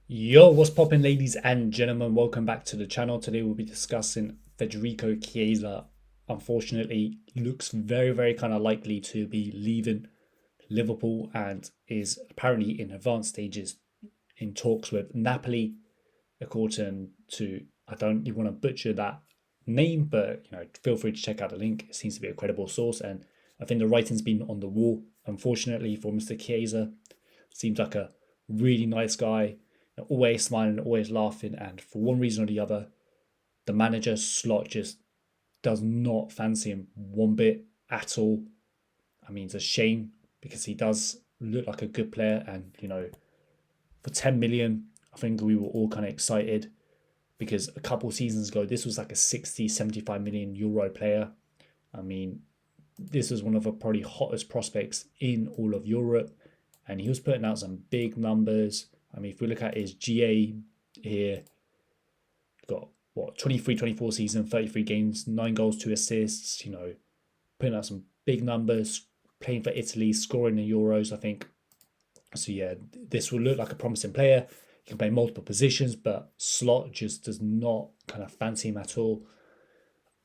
Yo, what's poppin', ladies and gentlemen? Welcome back to the channel. Today we'll be discussing Federico Chiesa. Unfortunately, looks very kind of likely to be leaving Liverpool and is apparently in advanced stages in talks with Napoli, according to, I don't even want to butcher that name, but feel free to check out the link. It seems to be a credible source, and I think the writing's been on the wall. Unfortunately for Mr. Chiesa, seems like a really nice guy, always smiling, always laughing, and for one reason or the other, the manager slot just does not fancy him one bit at all. I mean, it's a shame because he does look like a good player, and for 10 million, I think we were all kind of excited because a couple seasons ago, this was like a 60, 75 million euro player. I mean, this was one of the probably hottest prospects in all of Europe, and he was putting out some big numbers. I mean, if we look at his GA here, got what 23-24 season, 33 games, 9 goals, 2 assists, putting out some big numbers, playing for Italy, scoring the Euros, I think. So yeah, this will look like a promising player. He can play multiple positions, but slot just does not kind of fancy him at all.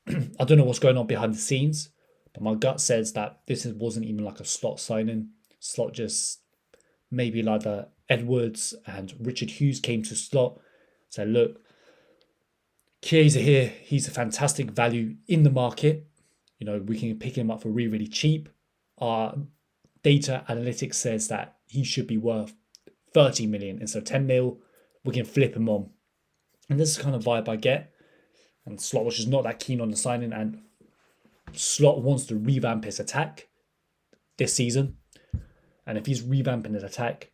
I don't know what's going on behind the scenes, but my gut says that this wasn't even like a slot signing. Slot just maybe like the Edwards and Richard Hughes came to slot. So look, Chiesa here, he's a fantastic value in the market. We can pick him up for really cheap. Our data analytics says that he should be worth 30 million instead of 10 mil. We can flip him on. And this is the kind of vibe I get. And Slot was just not that keen on the signing, and Slot wants to revamp his attack this season. And if he's revamping his attack,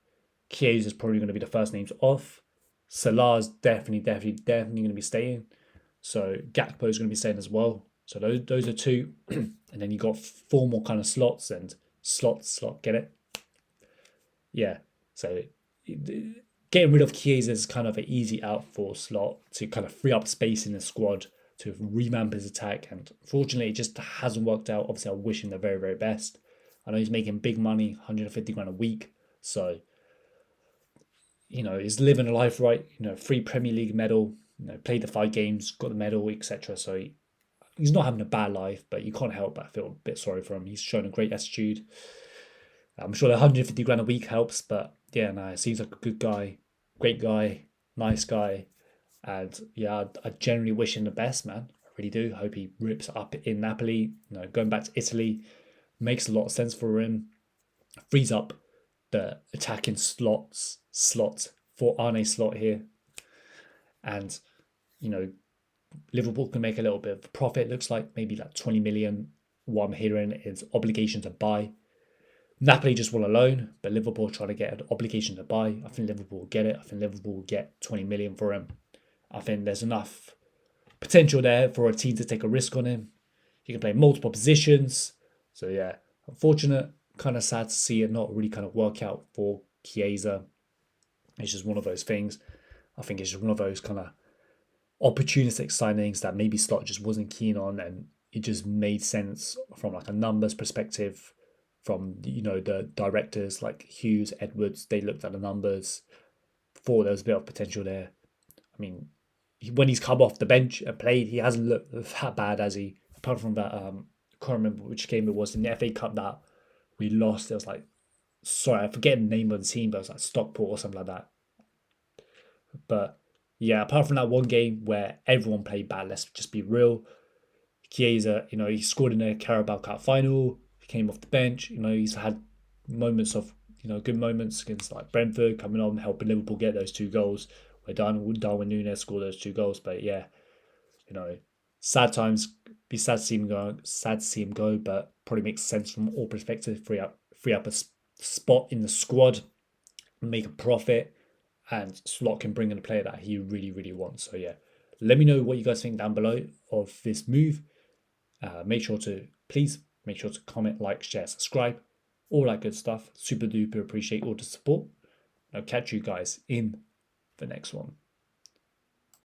Chiesa is probably going to be the first names off. Salah's definitely going to be staying. So Gakpo is going to be staying as well. So those are two. And then you got four more kind of slots and slot, get it? Yeah. So getting rid of Chiesa is kind of an easy out for Slot to kind of free up space in the squad to revamp his attack. And unfortunately, it just hasn't worked out. Obviously, I wish him the very best. I know he's making big money, 150 grand a week. So, he's living a life right. Free Premier League medal, played the 5 games, got the medal, etc. So he's not having a bad life, but you can't help but feel a bit sorry for him. He's shown a great attitude. I'm sure the 150 grand a week helps, but yeah, no, it seems like a good guy, great guy, nice guy. And yeah, I generally wish him the best, man. I really do. Hope he rips up in Napoli. Going back to Italy makes a lot of sense for him. Frees up the attacking slot for Arne Slot here. And, you know, Liverpool can make a little bit of profit. Looks like maybe like 20 million. What I'm hearing is obligation to buy. Napoli just want a loan, but Liverpool trying to get an obligation to buy. I think Liverpool will get it. I think Liverpool will get 20 million for him. I think there's enough potential there for a team to take a risk on him. He can play multiple positions. So yeah, unfortunate, kind of sad to see it not really kind of work out for Chiesa. It's just one of those things. I think it's just one of those kind of opportunistic signings that maybe Slot just wasn't keen on, and it just made sense from like a numbers perspective. From the directors like Hughes, Edwards, they looked at the numbers, thought there was a bit of potential there. I mean, when he's come off the bench and played, he hasn't looked that bad, has he? Apart from that, I can't remember which game it was in the FA Cup that we lost. It was like, sorry, I forget the name of the team, but it was like Stockport or something like that. But yeah, apart from that one game where everyone played bad, let's just be real. Chiesa, he scored in a Carabao Cup final. He came off the bench. He's had moments of, good moments against like Brentford, coming on, helping Liverpool get those 2 goals. Where Darwin Núñez scored those 2 goals. But yeah, sad times. Be sad to see him go. Sad to see him go, but probably makes sense from all perspectives. Free up a spot in the squad, make a profit, and Slot can bring in a player that he really wants. So yeah, let me know what you guys think down below of this move. Please make sure to comment, like, share, subscribe, all that good stuff. Super duper appreciate all the support. I'll catch you guys in the next one.